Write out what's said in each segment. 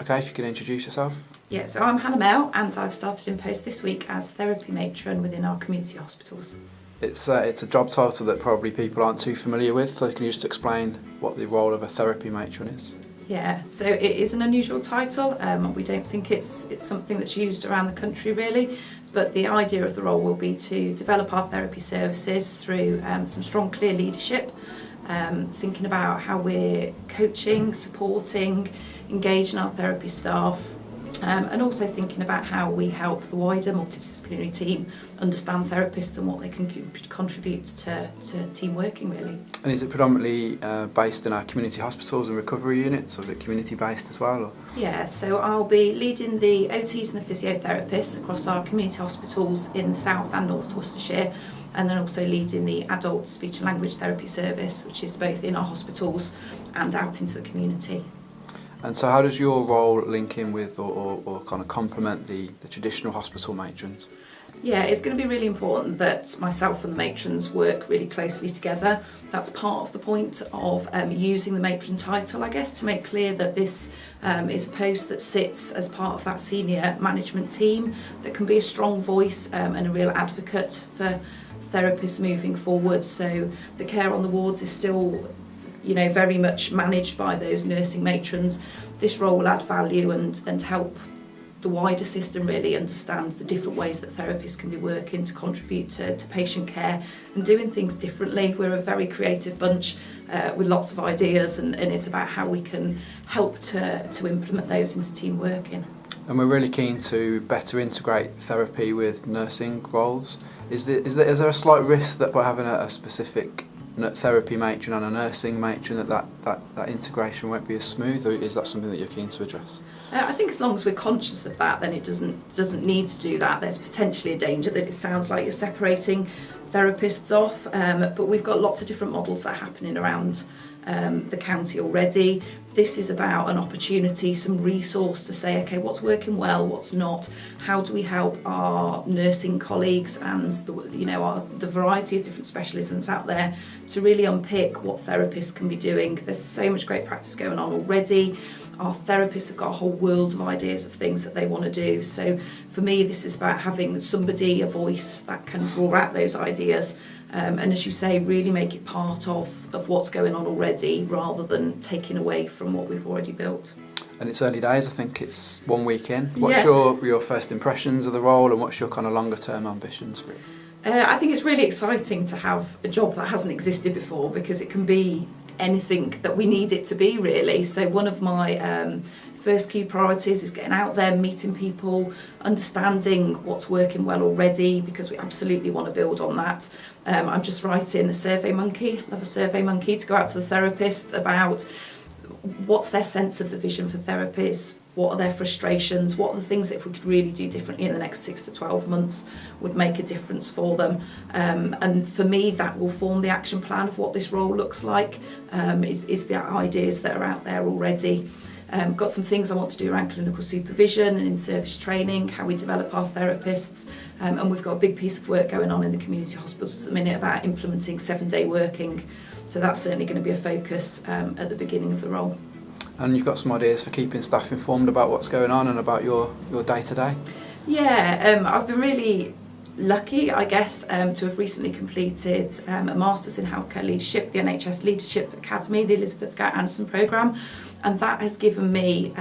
Okay, if you can introduce yourself. Yeah, so I'm Hannah Mel and I've started in post this week as Therapy Matron within our community hospitals. It's a job title that probably people aren't too familiar with, so can you just explain what the role of a therapy matron is? Yeah, so it is an unusual title. We don't think it's something that's used around the country really, but the idea of the role will be to develop our therapy services through some strong, clear leadership, thinking about how we're coaching, supporting, engaging our therapy staff, and also thinking about how we help the wider multidisciplinary team understand therapists and what they can contribute to team working really. And is it predominantly based in our community hospitals and recovery units, or is it community based as well? Or? Yeah, so I'll be leading the OTs and the physiotherapists across our community hospitals in the South and North Worcestershire, and then also leading the adult speech and language therapy service, which is both in our hospitals and out into the community. And so how does your role link in with or kind of complement the traditional hospital matrons? Yeah, it's going to be really important that myself and the matrons work really closely together. That's part of the point of using the matron title, I guess, to make clear that this is a post that sits as part of that senior management team that can be a strong voice and a real advocate for therapists moving forward. So the care on the wards is still very much managed by those nursing matrons. This role will add value and help the wider system really understand the different ways that therapists can be working to contribute to patient care and doing things differently. We're a very creative bunch with lots of ideas, and it's about how we can help to implement those into team working. And we're really keen to better integrate therapy with nursing roles. Is there a slight risk that by having a specific therapy matron and a nursing matron that integration won't be as smooth, or is that something that you're keen to address? I think as long as we're conscious of that, then it doesn't need to do that. There's potentially a danger that it sounds like you're separating therapists off, but we've got lots of different models that are happening around the county already. This is about an opportunity, some resource to say, okay, what's working well, what's not, how do we help our nursing colleagues and the variety of different specialisms out there to really unpick what therapists can be doing. There's so much great practice going on already. Our therapists have got a whole world of ideas of things that they want to do. So for me, this is about having somebody, a voice that can draw out those ideas and, as you say, really make it part of what's going on already rather than taking away from what we've already built. And it's early days, I think it's 1 week in. What's your first impressions of the role, and what's your kind of longer term ambitions for it? I think it's really exciting to have a job that hasn't existed before, because it can be anything that we need it to be really. So one of my first key priorities is getting out there, meeting people, understanding what's working well already, because we absolutely want to build on that. I'm just writing a survey monkey, love a survey monkey, to go out to the therapists about what's their sense of the vision for therapies, what are their frustrations, what are the things that if we could really do differently in the next 6 to 12 months would make a difference for them. And for me, that will form the action plan of what this role looks like, is the ideas that are out there already. Got some things I want to do around clinical supervision and in-service training, how we develop our therapists, and we've got a big piece of work going on in the community hospitals at the minute about implementing 7-day working. So that's certainly going to be a focus at the beginning of the role. And you've got some ideas for keeping staff informed about what's going on and about your day-to-day? Yeah, I've been really lucky, I guess, to have recently completed a Masters in Healthcare Leadership, the NHS Leadership Academy, the Elizabeth Gatt Anderson programme, and that has given me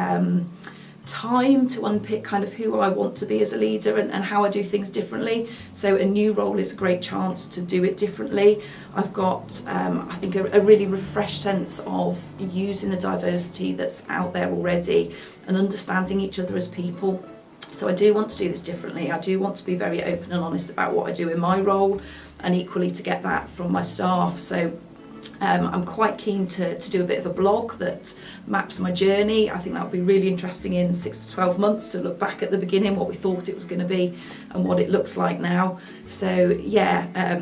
time to unpick kind of who I want to be as a leader and how I do things differently. So a new role is a great chance to do it differently. I've got, I think, a really refreshed sense of using the diversity that's out there already and understanding each other as people. So I do want to do this differently. I do want to be very open and honest about what I do in my role, and equally to get that from my staff. So I'm quite keen to do a bit of a blog that maps my journey. I think that would be really interesting in 6 to 12 months to look back at the beginning, what we thought it was going to be and what it looks like now. So yeah,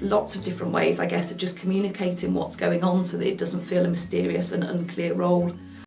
lots of different ways, I guess, of just communicating what's going on so that it doesn't feel a mysterious and unclear role.